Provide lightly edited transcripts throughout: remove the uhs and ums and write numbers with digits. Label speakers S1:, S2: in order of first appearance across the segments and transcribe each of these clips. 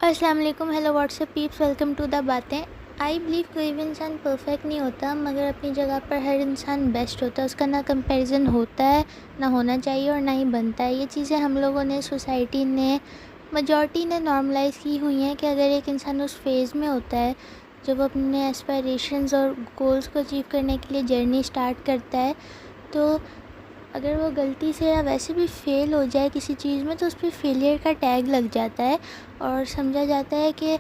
S1: السلام علیکم. Hello what's up peeps, welcome to the Baatein. I blue کوئی بھی انسان پرفیکٹ نہیں ہوتا, مگر اپنی جگہ پر ہر انسان بیسٹ ہوتا ہے. اس کا نہ کمپیریزن ہوتا ہے, نہ ہونا چاہیے, اور نہ ہی بنتا ہے. یہ چیزیں ہم لوگوں نے, سوسائٹی نے, میجورٹی نے نارملائز کی ہوئی ہیں کہ اگر ایک انسان اس فیز میں ہوتا ہے جب وہ اپنے ایسپائریشنز اور گولز کو اچیو کرنے کے لیے جرنی اسٹارٹ کرتا ہے, تو اگر وہ غلطی سے یا ویسے بھی فیل ہو جائے کسی چیز میں, تو اس پہ فیلئر کا ٹیگ لگ جاتا ہے اور سمجھا جاتا ہے کہ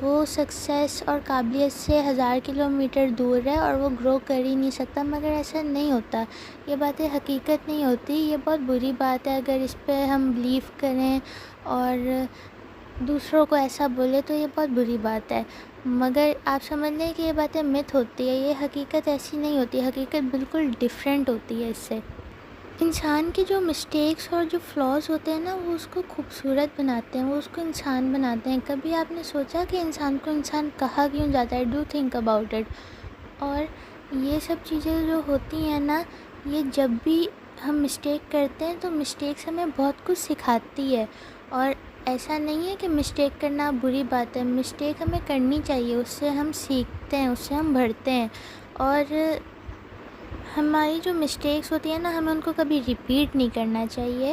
S1: وہ سکسیس اور قابلیت سے 1000 کلومیٹر دور ہے اور وہ گرو کر ہی نہیں سکتا. مگر ایسا نہیں ہوتا, یہ باتیں حقیقت نہیں ہوتی. یہ بہت بری بات ہے اگر اس پہ ہم بلیو کریں اور دوسروں کو ایسا بولے, تو یہ بہت بری بات ہے. مگر آپ سمجھ لیں کہ یہ باتیں مت ہوتی ہے, یہ حقیقت ایسی نہیں ہوتی. حقیقت بالکل ڈیفرینٹ ہوتی ہے اس سے. انسان کے جو مسٹیکس اور جو فلاز ہوتے ہیں نا, وہ اس کو خوبصورت بناتے ہیں, وہ اس کو انسان بناتے ہیں. کبھی آپ نے سوچا کہ انسان کو انسان کہا کیوں جاتا ہے؟ Do think about it. اور یہ سب چیزیں جو ہوتی ہیں نا, یہ جب بھی ہم مسٹیک کرتے ہیں تو مسٹیکس ہمیں بہت کچھ سکھاتی ہے. اور ایسا نہیں ہے کہ مسٹیک کرنا بری بات ہے. مسٹیک ہمیں کرنی چاہیے, اس سے ہم سیکھتے ہیں, اس سے ہم بڑھتے ہیں. اور ہماری جو مسٹیکس ہوتی ہیں نا, ہمیں ان کو کبھی ریپیٹ نہیں کرنا چاہیے.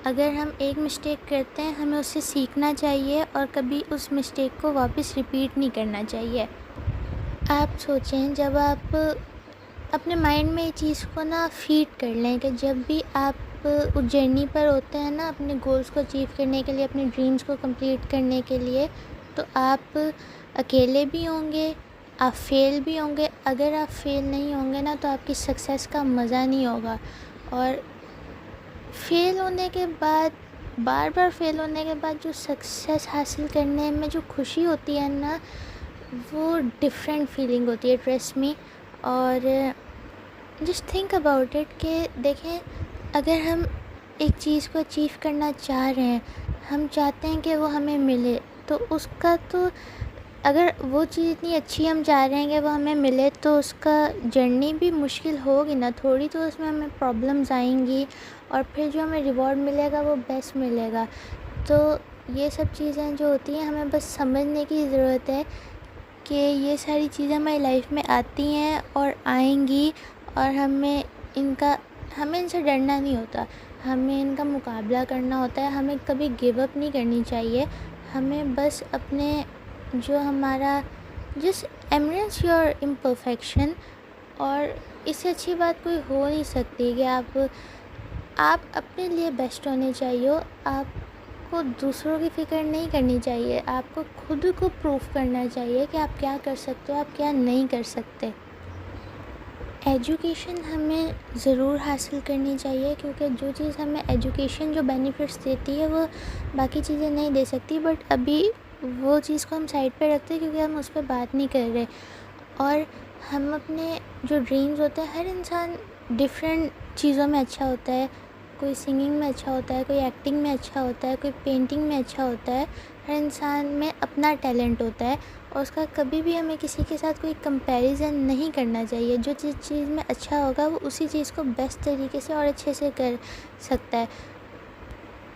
S1: اگر ہم ایک مسٹیک کرتے ہیں, ہمیں اس سے سیکھنا چاہیے اور کبھی اس مسٹیک کو واپس ریپیٹ نہیں کرنا چاہیے. آپ سوچیں, جب آپ اپنے مائنڈ میں یہ چیز کو نا فیڈ کر لیں کہ جب بھی آپ اس جرنی پر ہوتے ہیں نا اپنے گولز کو اچیو کرنے کے لیے, اپنے ڈریمز کو کمپلیٹ کرنے کے لیے, تو آپ اکیلے بھی ہوں گے, آپ فیل بھی ہوں گے. اگر آپ فیل نہیں ہوں گے نا, تو آپ کی سکسیس کا مزہ نہیں ہوگا. اور فیل ہونے کے بعد, بار بار فیل ہونے کے بعد جو سکسیس حاصل کرنے میں جو خوشی ہوتی ہے نا, وہ ڈفرینٹ فیلنگ ہوتی ہے, ٹرسٹ می. اور جسٹ تھنک اباؤٹ اٹ کہ دیکھیں, اگر ہم ایک چیز کو اچیو کرنا چاہ رہے ہیں, ہم چاہتے ہیں کہ وہ ہمیں ملے, تو اس کا تو اگر وہ چیز اتنی اچھی ہم چاہ رہے ہیں کہ وہ ہمیں ملے, تو اس کا جرنی بھی مشکل ہوگی نا تھوڑی. تو اس میں ہمیں پرابلمز آئیں گی, اور پھر جو ہمیں ریوارڈ ملے گا وہ بیسٹ ملے گا. تو یہ سب چیزیں جو ہوتی ہیں, ہمیں بس سمجھنے کی ضرورت ہے کہ یہ ساری چیزیں ہماری لائف میں آتی ہیں اور آئیں گی, اور ہمیں ان سے ڈرنا نہیں ہوتا. ہمیں ان کا مقابلہ کرنا ہوتا ہے. ہمیں کبھی گیو اپ نہیں کرنی چاہیے. ہمیں بس اپنے جو ہمارا جس ایمبریس یور امپرفیکشن, اور اس سے اچھی بات کوئی ہو نہیں سکتی کہ آپ اپنے لیے بیسٹ ہونے چاہیے. آپ کو دوسروں کی فکر نہیں کرنی چاہیے, آپ کو خود کو پروف کرنا چاہیے کہ آپ کیا کر سکتے ہو, آپ کیا نہیں کر سکتے. ایجوکیشن ہمیں ضرور حاصل کرنی چاہیے, کیونکہ جو چیز ہمیں ایجوکیشن جو بینیفٹس دیتی ہے وہ باقی چیزیں نہیں دے سکتی. بٹ ابھی وہ چیز کو ہم سائڈ پہ رکھتے ہیں کیونکہ ہم اس پہ بات نہیں کر رہے. اور ہم اپنے جو ڈریمز ہوتے ہیں, ہر انسان ڈفرینٹ چیزوں میں اچھا ہوتا ہے. کوئی سنگنگ میں اچھا ہوتا ہے, کوئی ایکٹنگ میں اچھا ہوتا ہے, کوئی پینٹنگ میں اچھا ہوتا ہے. ہر انسان میں اپنا ٹیلنٹ ہوتا ہے, اور اس کا کبھی بھی ہمیں کسی کے ساتھ کوئی کمپیریزن نہیں کرنا چاہیے. جو چیز میں اچھا ہوگا وہ اسی چیز کو بیسٹ طریقے سے اور اچھے سے کر سکتا ہے.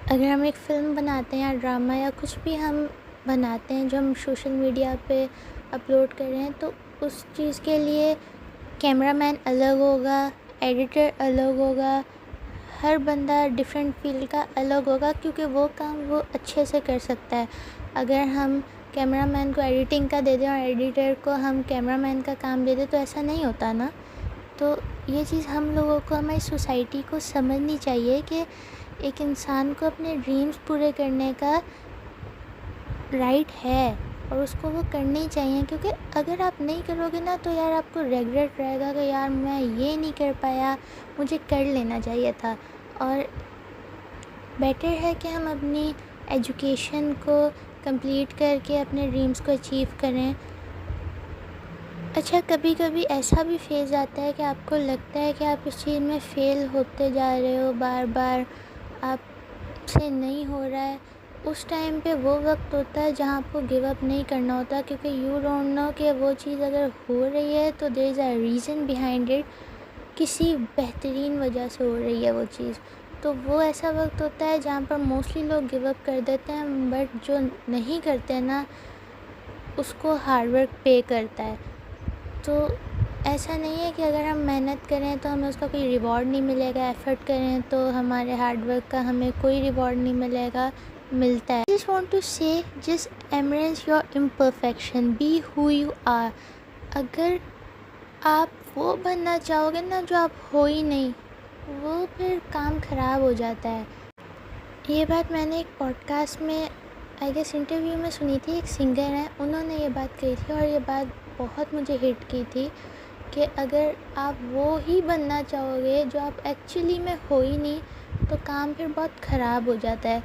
S1: اگر ہم ایک فلم بناتے ہیں یا ڈرامہ یا کچھ بھی ہم بناتے ہیں جو ہم سوشل میڈیا پہ اپلوڈ کر رہے ہیں, تو اس چیز کے لیے کیمرہ مین الگ ہوگا, ایڈیٹر الگ ہوگا, ہر بندہ ڈفرینٹ فیلڈ کا الگ ہوگا, کیونکہ وہ کام وہ اچھے سے کر سکتا ہے. اگر ہم کیمرہ مین کو ایڈیٹنگ کا دے دیں اور ایڈیٹر کو ہم کیمرہ مین کا کام دے دیں, تو ایسا نہیں ہوتا نا. تو یہ چیز ہم لوگوں کو, ہماری سوسائٹی کو سمجھنی چاہیے کہ ایک انسان کو اپنے ڈریمز پورے کرنے کا رائٹ ہے, اور اس کو وہ کرنے چاہیے. کیونکہ اگر آپ نہیں کرو گے نا, تو یار آپ کو ریگریٹ رہے گا کہ یار میں یہ نہیں کر پایا, مجھے کر لینا چاہیے تھا. اور بیٹر ہے کہ ہم اپنی ایجوکیشن کو کمپلیٹ کر کے اپنے ڈریمز کو اچیو کریں. اچھا, کبھی کبھی ایسا بھی فیز آتا ہے کہ آپ کو لگتا ہے کہ آپ اس چیز میں فیل ہوتے جا رہے ہو, بار بار آپ سے نہیں ہو رہا ہے. اس ٹائم پہ وہ وقت ہوتا ہے جہاں آپ کو گیو اپ نہیں کرنا ہوتا, کیونکہ یو ڈونٹ نو کہ وہ چیز اگر ہو رہی ہے تو دیر از اے ریزن بیہائنڈ اٹ, کسی بہترین وجہ سے ہو رہی ہے وہ چیز. تو وہ ایسا وقت ہوتا ہے جہاں پر موسٹلی لوگ گیو اپ کر دیتے ہیں، بٹ جو نہیں کرتے نا اس کو ہارڈ ورک پے کرتا ہے. تو ایسا نہیں ہے کہ اگر ہم محنت کریں تو ہمیں اس کا کوئی ریوارڈ نہیں ملے گا، ایفرٹ کریں تو ہمارے ہارڈ ورک کا ہمیں کوئی ریوارڈ نہیں ملے گا، ملتا ہے. I just want to say just embrace your imperfection, be who you are. اگر آپ وہ بننا چاہو گے نا جو آپ ہو ہی نہیں، وہ پھر کام خراب ہو جاتا ہے. یہ بات میں نے ایک پوڈ کاسٹ میں آئی گیس انٹرویو میں سنی تھی. ایک سنگر ہیں، انہوں نے یہ بات کہی تھی اور یہ بات بہت مجھے ہٹ کی تھی کہ اگر آپ وہ ہی بننا چاہو گے جو آپ ایکچولی میں ہو ہی نہیں تو کام پھر بہت خراب ہو جاتا ہے.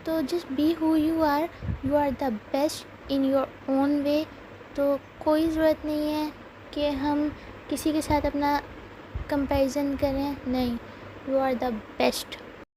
S1: تو just be who you are the best in your own way. تو کوئی ضرورت نہیں ہے کہ ہم کسی کے ساتھ اپنا کمپیریزن کریں، نہیں، یو آر دا بیسٹ.